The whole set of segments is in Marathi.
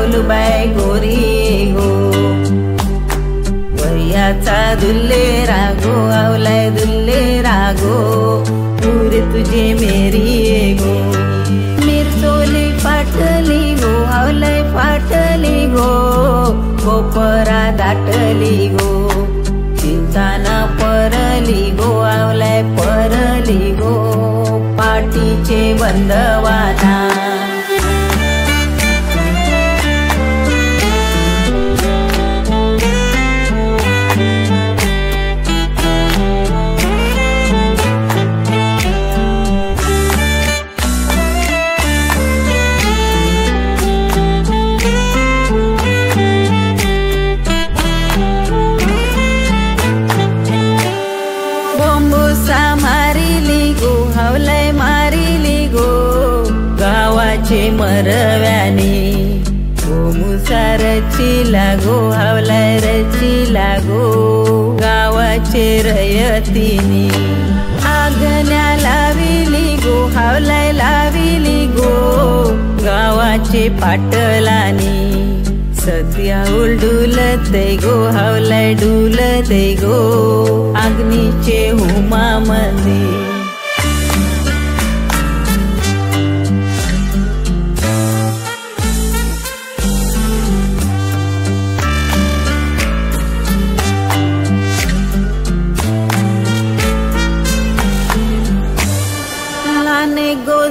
हावलूबाई गोरी गो वयाचा दुल्ले रागो आवलाय दुल्ले रागो पुरे तुझे मेरी गो मिरचोली फाटली गो आवलाय फाटली गो कोपरा दाटली गो चिंताना परली गो आवलाय परली गो पाटीचे बंदवाना मरव्याने गो मुसार रचिला गो हावलाय रचिला गो गावाचे रयतीने आगण्या लाविली गो हावलाय लाविली गो गावाचे पाटलाने सत्या डुलते गो हावलाय डुलते गो अग्नीचे हुमामध्ये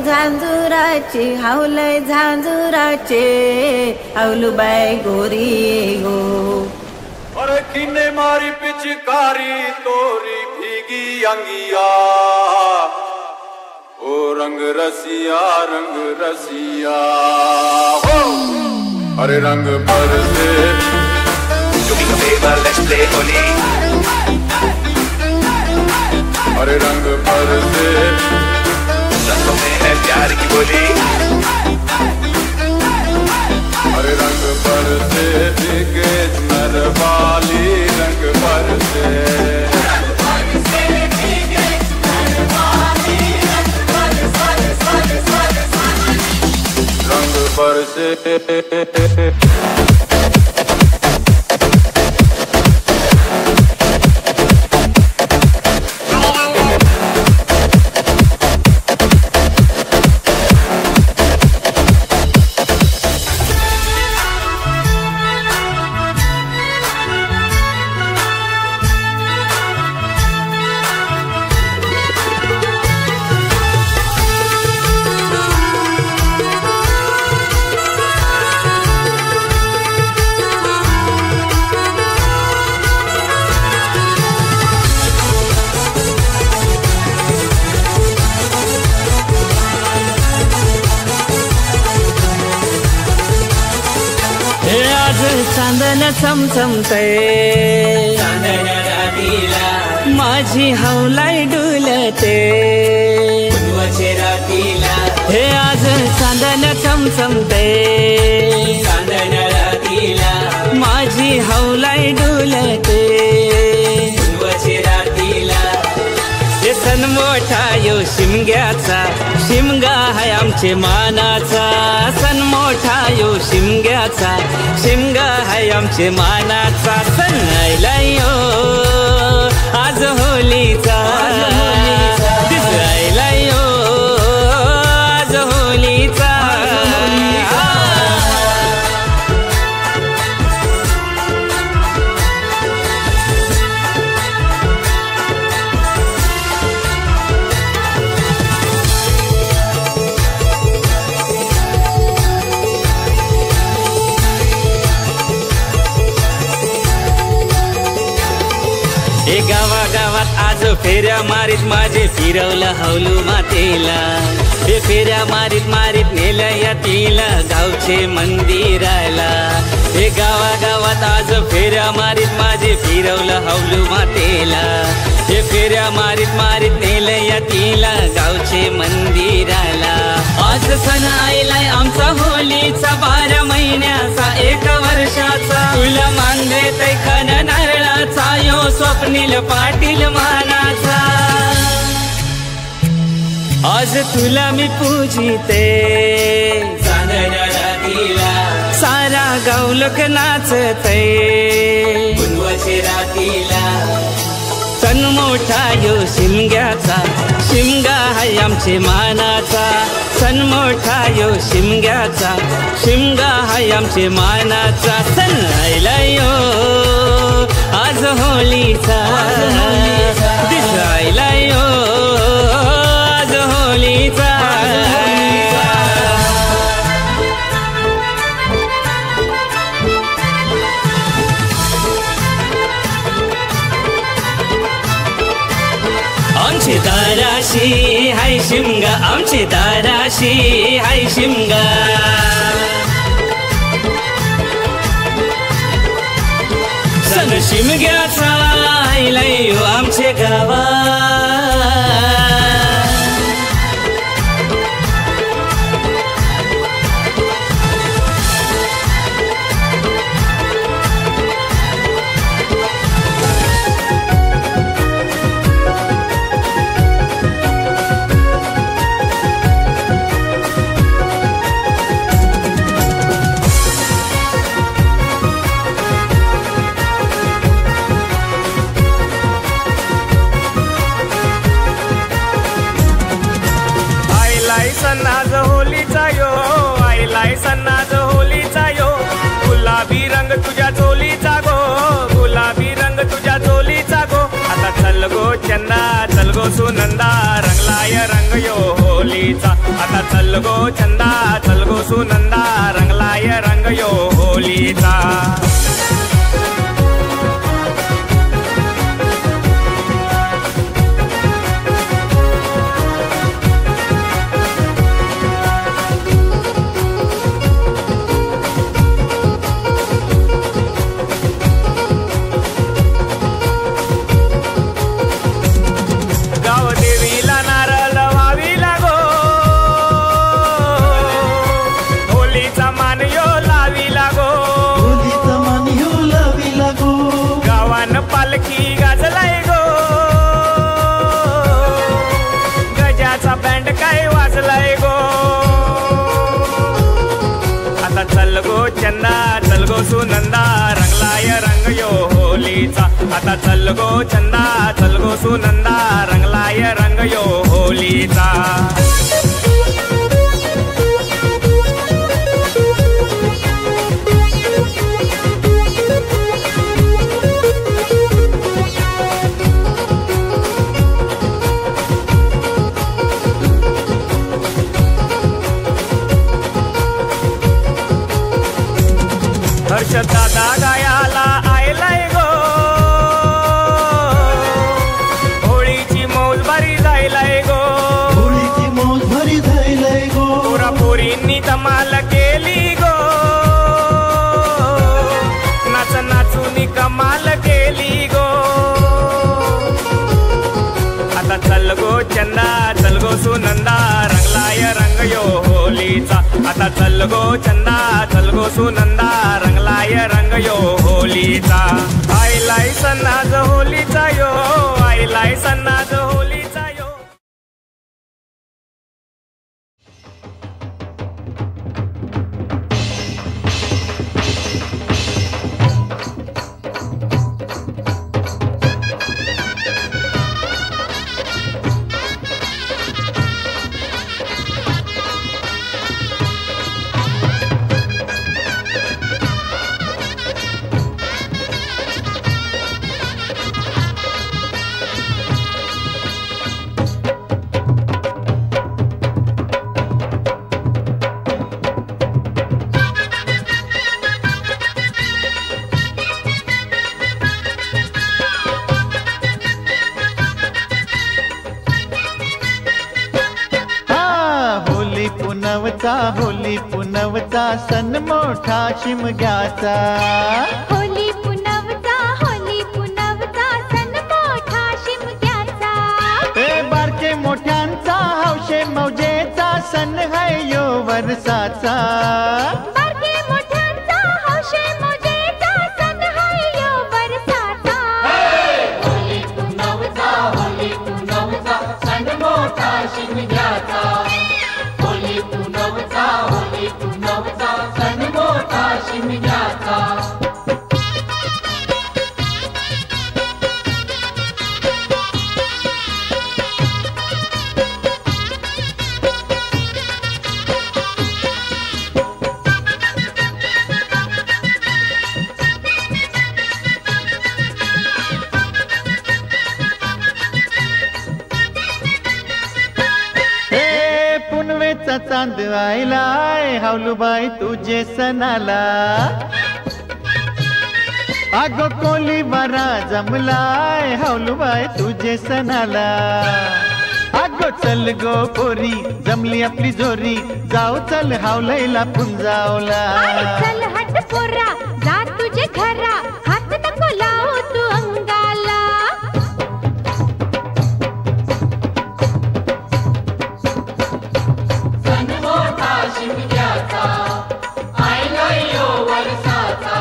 झांजुराचे हावलय झांजुराचे हावलूबाई गोरी गो अरे किने मारी पिचकारी तोरी भीगी अंगिया ओ रंग रसिया हो अरे रंग बरसे let's play होली अरे रंग बरसे रंगों में है प्यार की बोली अरे रंग बरसे भीगे नरवाली रंग बरसे रंग बरसे चांदन चमचमते चांदन रातीला माझी हवलाय डुलते रातीला हे आज चांदन चमचमते चांदन रातीला माझी हवलाय डुलते रातीला हे सन मोठा यो शिमग्याचा शिमगा हाय आमचे मानाचा सन मोठा यो शिमग्याचा शिमगा हाय आमचे मानाचा सण आयला यो आज होलीचा दिसायला यो आज होलीचा हे गावागावात आज फेऱ्या मारीत माझे फिरवलं हवलू मातेला हे फेऱ्या मारीत मारीत नेलं या तिला गावचे मंदिराला हे गावागावात आज फेऱ्या मारीत माझे फिरवलं हवलू मातेला हे फेऱ्या मारीत मारीत नेलं या तिला गावचे मंदिराला आज सण आयलाय आमचा होलीचा 12 महिन्याचा 1 वर्षाचा तुला मान देतय खन नारळाचा यो स्वप्नील पाटील मानाचा आज तुला मी पूजिते चांदण्या रातीला सारा गाव लोक नाचतय पुनवाच्या रातीला सण मोठा यो शिमग्याचा शिमगा हाय आमचे मानाचा सण मोठा यो शिमग्याचा शिमगा हाय आमचे मानाचा सण आयला यो आज होलीचा दिसायला यो आज होलीचा आमचे दाराशी हाय शिमगा आमचे दाराशी हाय शिमगा सण शिमग्याचा आयलाय यो आमचे गावा सन्नाज होलीचा यो आईलाय सन्नाज होलीचा यो गुलाबी रंग तुझ्या चोलीचा गो गुलाबी रंग तुझ्या चोलीचा गो आता चल गो चंदा चल गो सुनंदा रंगलाय रंग यो होलीचा आता चल गो चंदा चल गो सुनंदा रंगलाय रंग यो होलीचा पालखी गाजलाय गो गजाचा बँड काय वाजलाय गो आता चल गो चंदा चल गो सुनंदा रंगलाय रंग यो होलीचा आता चल गो चंदा चल गो सुनंदा रंगलाय रंग यो होलीचा हर्ष दादा गायाला आयलाय गो होळीची मौज भारी जायलाय गो होळीची मौज भारी जायलाय गो पोरा पोरींनी धमाल केली गो नाच नाचून कमाल केली गो आता चल गो चंदा चल गो सुनंदा रंगलाय रंग यो होलीचा आता चल गो चंदा चल गो सुनंदा रंगलाय रंग यो होलीचा आईलाय सन्नाज होलीचा यो आईलाय सन्नाज होलीचा यो होली पुनवचा सण मोठा शिमग्याचा होली पुनवचा सण मोठा शिमग्याचा ए बारके मोठ्यांचा हौशे मौजेचा सण है यो वर्षाचा बारके मोठ्यांचा हौशे मौजेचा सण है यो वर्षाचा होली पुनवचा सण मोठा शिमग्याचा होली पुनवचा सण मोठा शिमग्याचा पुनवेचा चांद आयलाय हावलूबाई तुझे सणाला अगो कोली बारा जमलाय हावलूबाई तुझे सणाला अगो चल गो पोरी जमली आपली जोरी जाऊ चल हावलईला पुंजावला चल हट पोरा जा तुझे घरा हात नको लावू तू अंगाला सण मोठा शिमग्याचा आयला यो वर्षाचा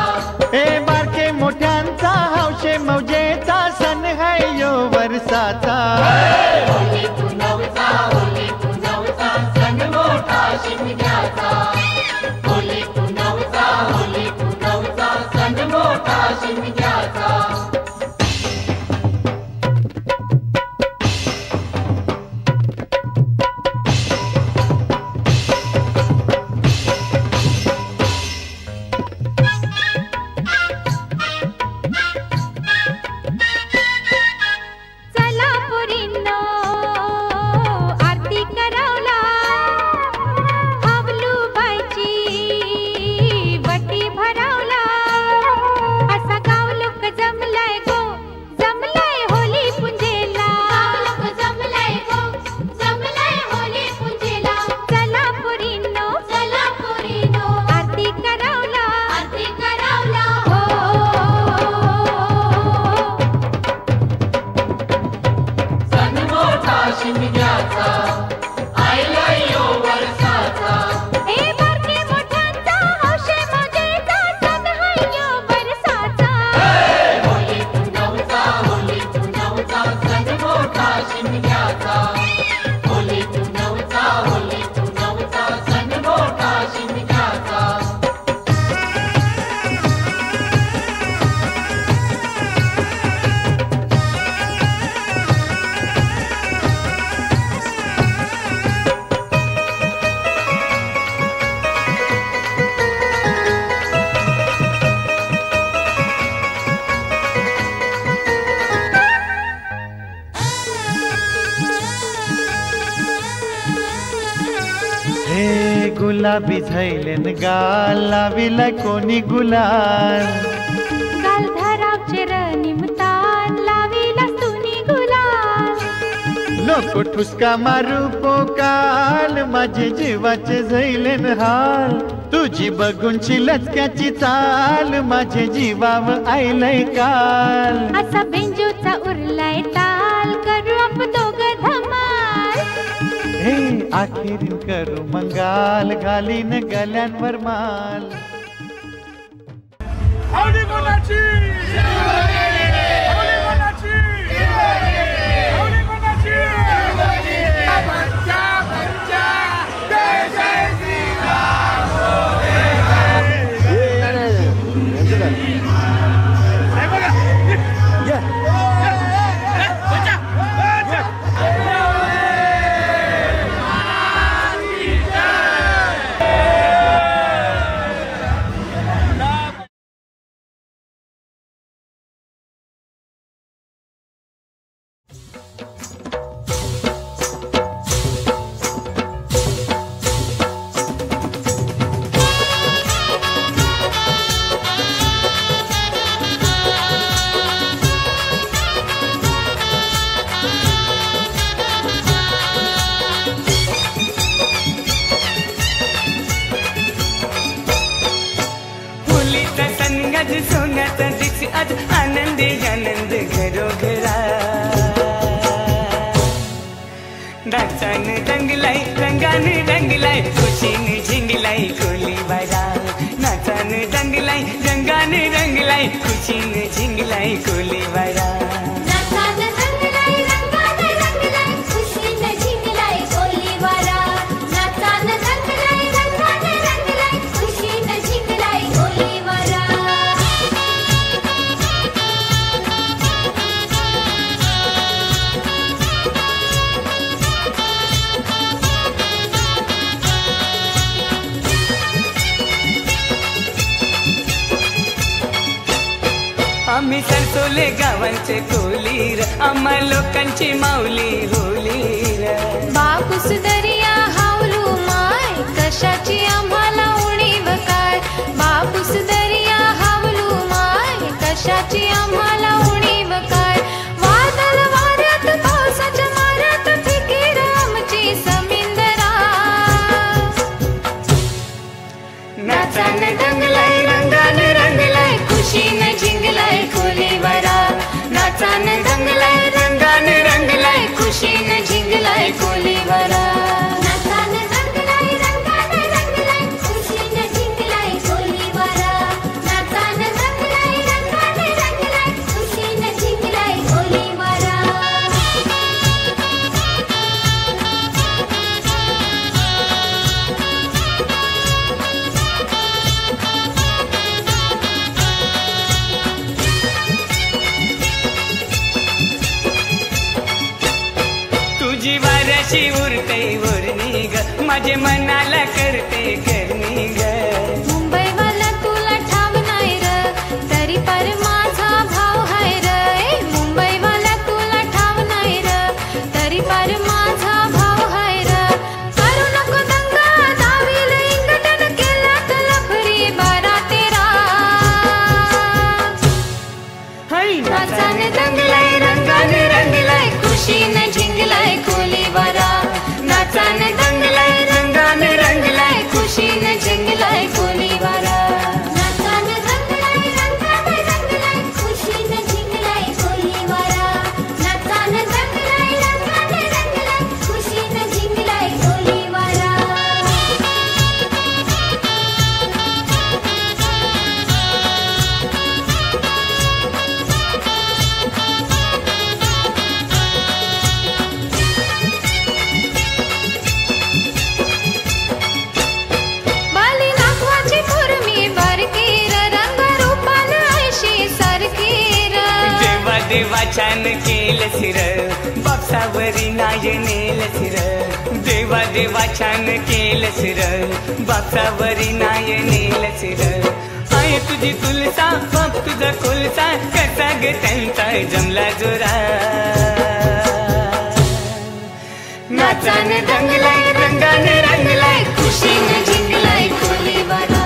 ए बारके मोठ्यांचा हौशे मौजेचा सण है यो वर्षाचा होली पुनवचा सण मोठा शिमग्याचा होली पुनवचा सण मोठा शिमग्याचा चला पोरींनो आरती करावला हावलूबाईची वटी भरावला असा गाव लोक जमलाय गो जमलाय होली पुंजेला जमलाय गो जमलाय होली पुंजेला चला पोरींनो आरती करावला हो सण मोठा शिमग्याचा आयला यो वर्षाचा ए बारके मोठ्यांचा हौशे मौजेचा सण हाय यो वर्षाचा होली पुनवचा सण मोठा शिमग्याचा होली पुनवचा सण मोठा शिमग्याचा हे गुलाबी झैलेन गाल लाविला कोणी गुलाल गाल धरावचे निमतान लावीला सुनी गुलाल नको ठुसका मारू पोकाल माझे जीवाचे झैलेन हाल तुझी बघूनची लचक्याची चाल माझे जीवाव आईलय काल असा बेंजूचा उरलाय ताल करू आप दोघं धमाल हे आखिरीन करू मंगाल घालीन गल्यांवर माल हौली कोणाची हौली कोणाची हौली कोणाची बच्चा बच्चा जय जय श्रीराम हे बघा बच्चा बच्चा आज सोन्याचा दिस आज आनंदी आनंद घरोघरा नाचाने रंगलाई रंगाने रंगलाई खुशीने झिंगलाई कोली बारा नाचाने रंगलाई रंगाने रंगलाई खुशीने झिंगलाई कोली बारा होली आम्ही सरसोले गावांचे कोलीर आम्हा लोकांची माऊली होलीर बापूस दर्या हावलू माय कशाची आम्हाला उणीव काय बापूस दर्या हावलू माय कशाची आम्हाला उणीव काय वादळ वाऱ्यात पावसाच्या माऱ्यात फिकीर आमची समिंदरा नाचान दंगलाय रंगान रंगलाय खुशीन झिंगलाय खोलीवरा नाचान दंगलाय रंगान रंगलाय खुशीन झिंगलाय खोलीवरा नाचान दंगलाय रंगान रंगलाय खुशीन झिंगलाय खोलीवरा नाचान दंगलाय रंगान रंगलाय खुशीन झिंगलाय खोलीवरा तुझी वाऱ्याशी उरते उरणी ग माझे मनाला करते करणी ग मुंबईवाला तुला ठाव नाही र तरी पर माझा भाव हाय र मुंबईवाला तुला ठाव नाही र तरी पर माझा भाव हाय र करू नको दंगा दावील इंगटन केल्यात लफरी बारा तेरा नाचान दंगलाय रंगान रंगलाय खुशीन झिंगलाय खोलीवरा नाचान दंगलाय रंगान रंगलाय खुशीन झिंगलाय खोलीवरा नाचान दंगलाय रंगान रंगलाय खुशीन झिंगलाय खोलीवरा नाचान दंगलाय रंगान रंगलाय खुशीन झिंगलाय खोलीवरा बाली नागवाची कुरमी बरकीर रंग रूपान ऐशी सरकीर देवा देवाच्यान केलं सिर बापसावरी नाय नेल सिर देवा देवाच्यान केलं सिर बापसावरी नाय नेल सिर आहे तुझी तुलसा बाप तुझा कोलसा कसा ग त्यांचा जमला जोरा नाचान दंगलाय रंगान रंगलाय खुशीन झिंगलाय खोलीवरा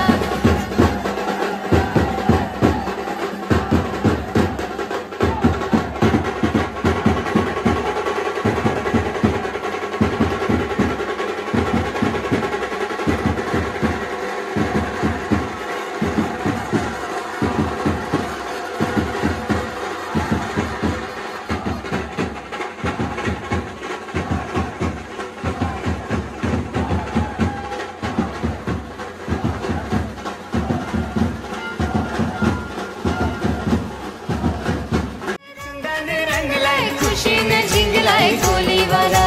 रंगाने रंगलाय खुशीन झिंगलाय खोलीवरा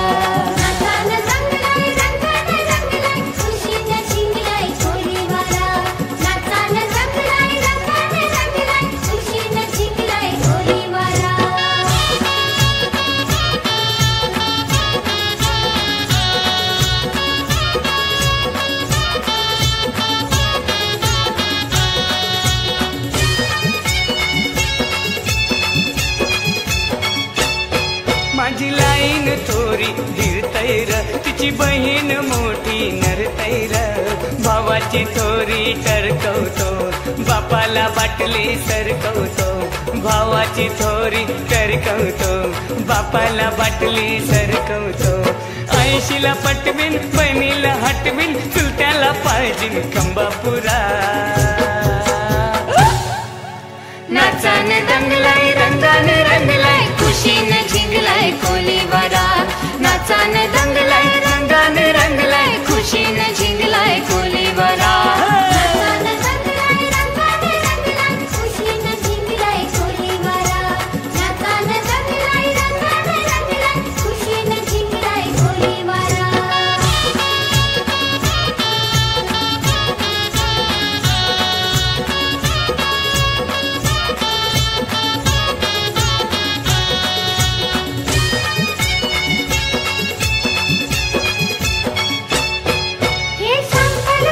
नाचान दंगलाय रंगान रंगलाय खुशीन झिंगलाय खोलीवरा नाचान दंगलाय रंगान रंगलाय खुशीन झिंगलाय खोलीवरा माझी लाईन थोरी गिरतैर तिची बहीण मोठी नरतैर भावाची थोरी टरकवतो बापाला बाटली सरकवतो भावाची थोरी टरकवतो बापाला बाटली सरकवतो ऐशीला पटवीन बहिणीला हटवीन चुलत्याला पाहिजे कंबापुरा नाचान दंगलाय रंगान रंगलाय खुशीन झिंगलाय खोलीवरा नाचान दंगलाय रंगान रंगलाय खुशीन झिंगलाय खोलीवरा नाचान दंगलाय रंगान रंगलाय खुशीन झिंगलाय खोलीवरा नाचान दंगलाय रंगान रंगलाय खुशीन झिंगलाय खोलीवरा हे सांगल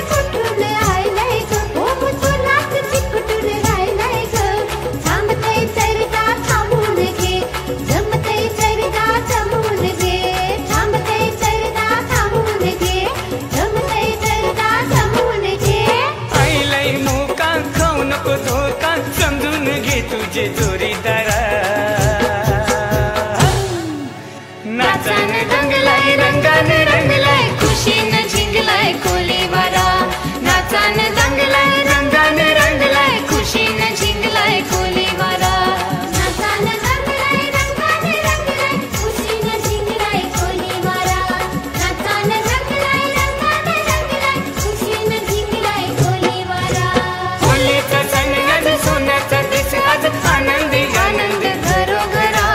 का समजून घे तुझे जोरीदार नाचाने रंगलाय रंगाने रंगलाय खुशीनं झिंगलाय कोलीवारा नाचाने रंगलाय रंगाने रंगलाय खुशीनं झिंगलाय कोलीवारा नाचानं रंगलाय रंगाने रंगलाय खुशीनं झिंगलाय कोलीवारा नाचानं रंगलाय रंगाने रंगलाय खुशीनं झिंगलाय कोलीवारा होलीचा सण आज सोन्याचा दिस आज आनंदी आनंद घरोघरा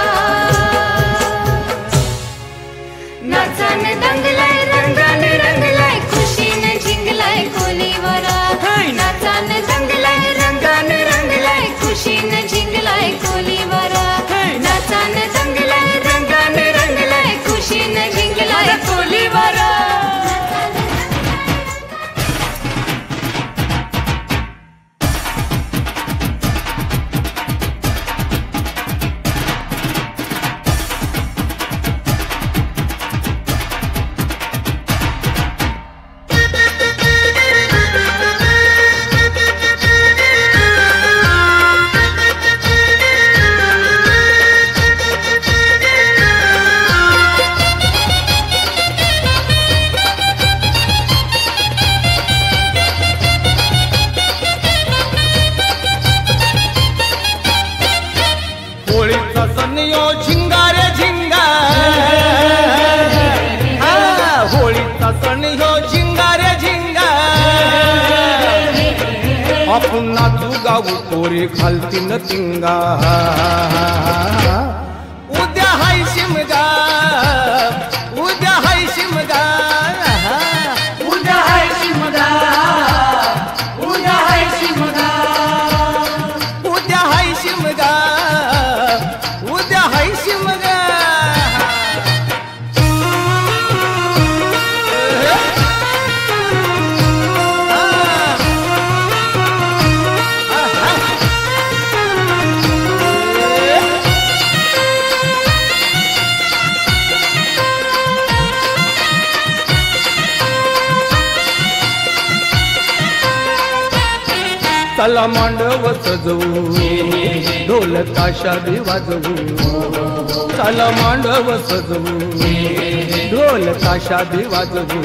नाचाने रंगलाय रंगाने रंगलाय खुशीनं झिंगलाय कोलीवारा नाचाने रंगलाय रंगाने रंगलाय खुशीनं झिंगलाय कोलीवारा नाचाने रंगलाय रंगाने रंगलाय खुशीनं झिंगलाय कोलीवारा होळीचा सण यो झिंगा रे झिंगा होळीचा सण यो झिंगा रे झिंगा आपण नाचू गाऊ पोरे खालतीन तिंगा उद्या हाय शिमगा उद्या हाय शिमगा उद्या हाय शिमगा उद्या हाय शिमगा उद्या हाय शिमगा उद्या हाय शिमगा चला मांडव सजवू ढोल ताशा बी वाजवू चला मांडव सजवू ढोल ताशा बी वाजवू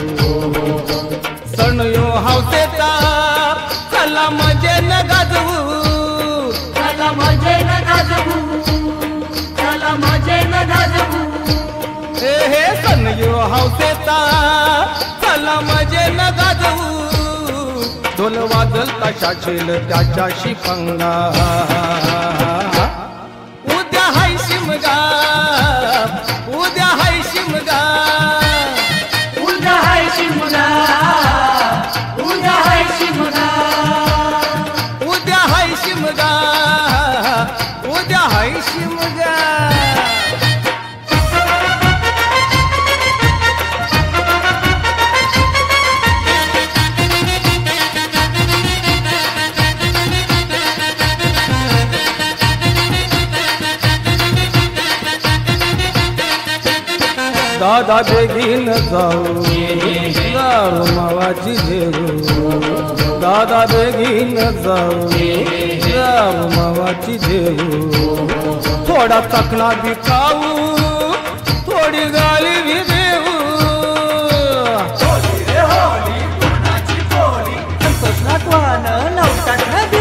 सण यो हौसेचा चला मजेनं गाजवू चला मजेनं गाजवू चला मजेनं गाजवू हे सण यो हौसेचा चला मजेनं गाजवू ढोल वाजल ताशा छेल त्याच्याशी पंगा उद्या हाय शिमगा उद्या हाय शिमगा उद्या हाय शिमगा उद्या हाय शिमगा उद्या हाय शिमगा उद्या हाय शिमगा दादा बेगीन जाऊ दारू मावाची घेऊ दादा बेगीन जाऊ दारू मावाची घेऊ थोडा चकना बी खाऊ थोडी गाली बी देऊ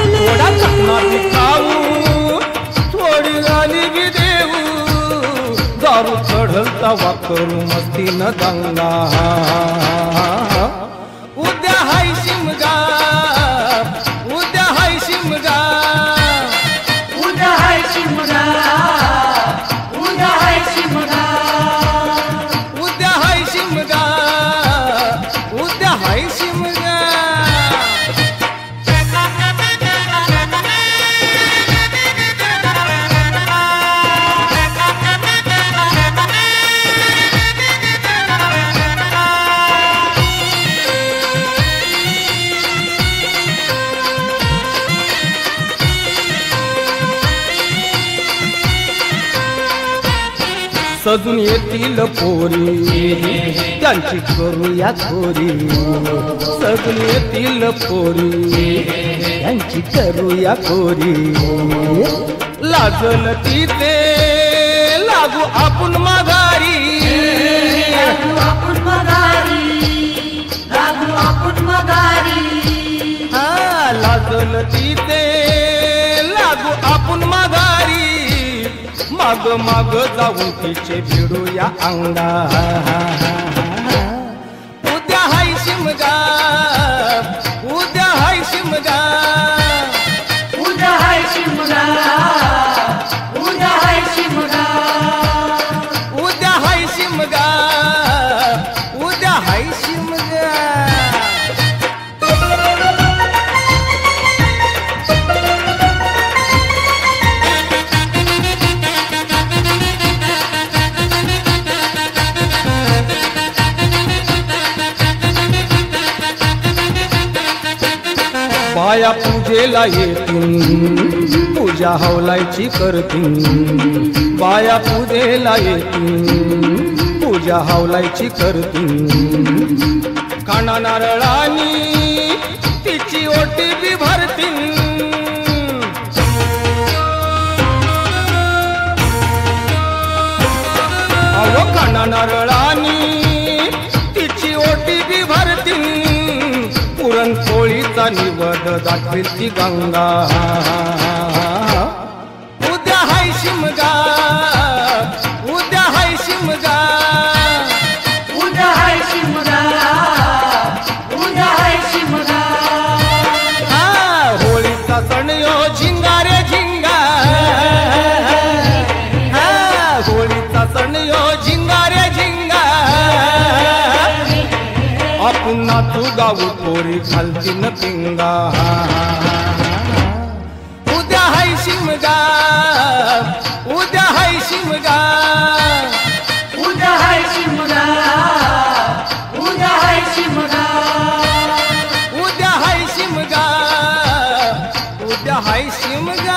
थोडा चकना बी खाऊ थोडी गाली बी देऊ दारू चढल तवा करू मस्ती न दंगा उद्या हाय शिमगा उद्या हाय शिमगा उद्या हाय शिमगा उद्या हाय शिमगा उद्या हाय शिमगा उद्या हाय शिमगा सजून येतील पोरी त्यांची करूया खोरी सजून येतील पोरी यांची करूया कोरी लागल तिथे लागू आपण माघारी लागू आपण मगारी लागू आपण मगारी हा लागल तिथे लागू आपण माघारी माग माग जाऊन तिचे भिडूया अंगा उद्या हाय शिमगा उद्या हाय शिमगा उद्या हाय शिमगा उद्या हाय शिमगा उद्या हाय शिमगा उद्या हाय शिमगा बाया पूजेला येतील पूजा हवलायची करतील बाया पूजेला येतील पूजा हवलायची करतील काना नारळानी तिची ओटी बी भरतील अहो काना नारळानी तिची ओटी बी भरतील पुरणपोळीचा निवड दाखवेल ती गंगा उद्या हाय शिमगा उद्या हाय शिमगा उद्या हाय शिमगा उद्या हाय शिमगा हा होळीचा सण यो झिंगा रे झिंगा हा होळीचा सण यो झिंगा रे झिंगा आपण नाचू गाऊ पोरी खालतीन पिंगा उद्या हाय शिमगा उद्या हाय शिमगा उद्या हाय शिमगा उद्या हाय शिमगा उद्या हाय शिमगा उद्या हाय शिमगा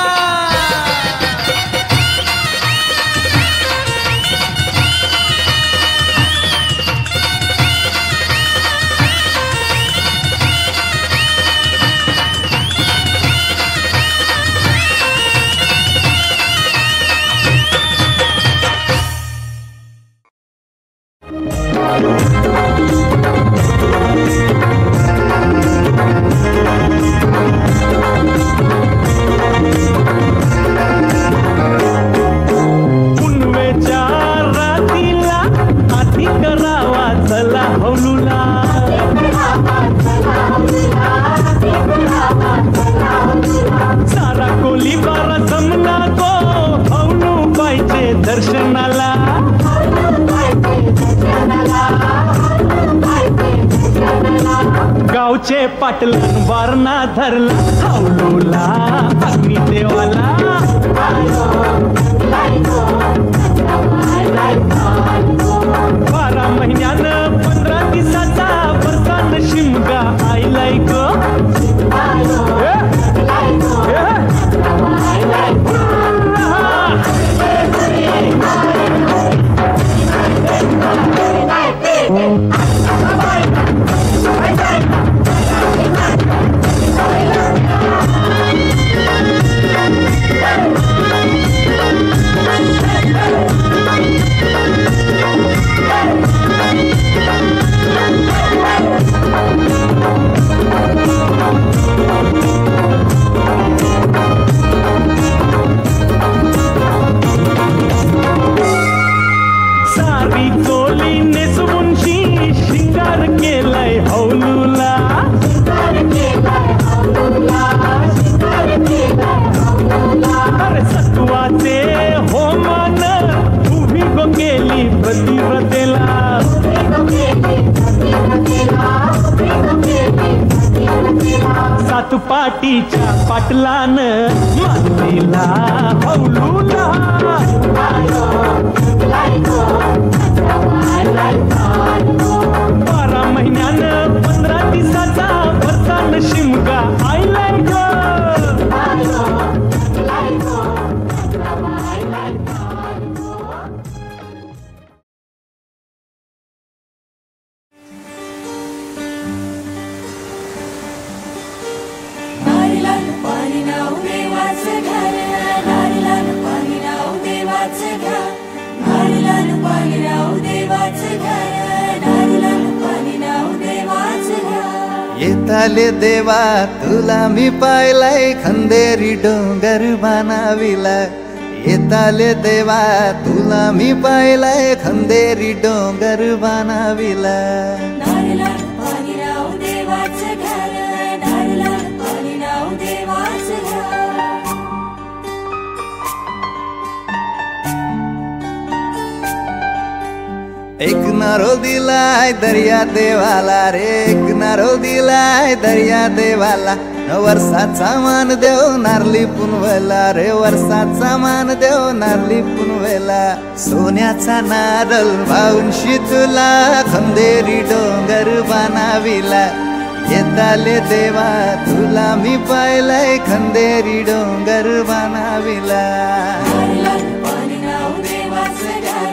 पुनवेच्या रातीला आधी करावा चला हौलूला सारा कोली बारा जमला तो हौलू पाहिजे दर्शनाला गावचे पाटलन वारणा धरला हौलूला अग्नी देवाला 12 महिन्यानं 15 दिवसाचा बरसात शिमगा आयलाय ग सारी चोली नेसवून शिंगार केलाय हौलूला अरे सत्वाचे होमान उभी गो केली प्रतिव्रतेला सातपाटीच्या पाटलान मानलेला हौलूला 12 महिन्यानं 15 दिवसाचा बरसात शिमगा आयलाय ग La येताले देवा तुला मी पाहिलाय खंदेरी डोंगर बनाविला येताले देवा तुला मी पाहिलाय खंदेरी डोंगर बनाविला नारळात पाणी राहू देवाचं घर नारळात पाणी राहू देवाचं घर एक नारोल दिलाय दर्या देवाला रे एक नारोल दिलाय दर्या देवाला वर्षाचा मान देव नारली पुनवेला रे वर्षाचा मान देव नारली पुनवेला सोन्याचा नारळ वाहून तुला खंदेरी डोंगर बनाविला येताले देवा तुला मी पाहिलाय खंदेरी डोंगर बनाविला नारळात पाणी राहू देवाचं घर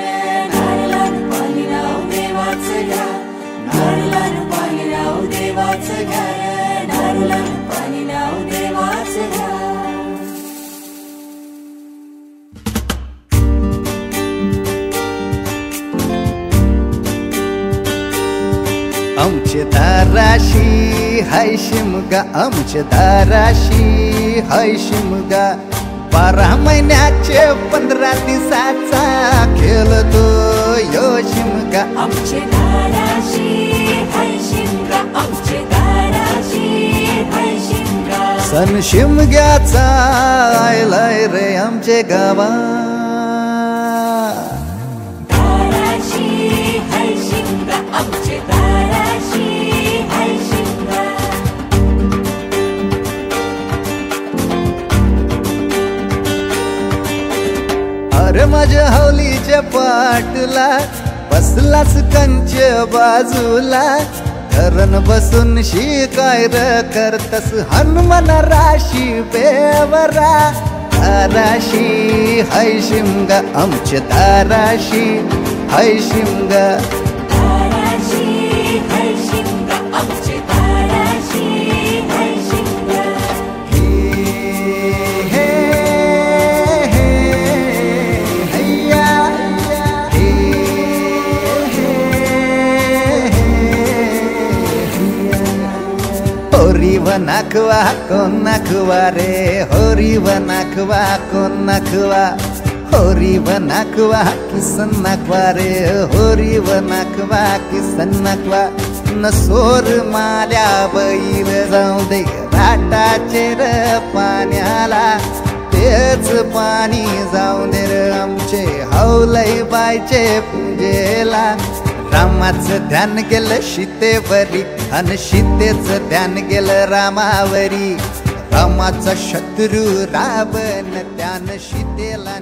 नारळात पाणी राहू देवाचं घर नारळात पाणी राहू देवाचं घर नारळात पाणी राहू देवाचं घर आमचे दाराशी हाय शिमगा आमचे दाराशी हाय शिमगा 12 महिन्याचे 15 दिवसाचा खेळतो यो शिमगा आमचे दाराशी हाय शिमगा आमचे दाराशी हाय शिमगा सण शिमग्याचा आयलाय रे आमचे गावा दाराशी हाय शिमगा आमचे दाराशी हाय शिमगा अरे माझ्या हौलीच्या पाटला बसलाच कंच बाजूला धरण बसून शिकाय र करतस हनुमान राशी बेवरा दाराशी हाय शिमगा आमच्या दाराशी हाय शिमगा दाराशी हाय शिमगा आमचे दाराशी हाय शिमगा हे हे हैया हे होरी व नाखवा कोण नाखवा रे होरी व नाखवा कोण नाखवा होरी व नाखवा किसन नाखवा रे होरी व नाखवा किसन नाखवा नसोर माल्या बैल जाऊ दे घाटाचे र पाण्याला तेच पाणी जाऊ दे र आमचे हौलई बायचे पूजेला रामाचं ध्यान गेलं सीतेवरी आणि सीतेचं ध्यान गेलं रामावरी रामाचा शत्रू रावण त्यानं सीतेला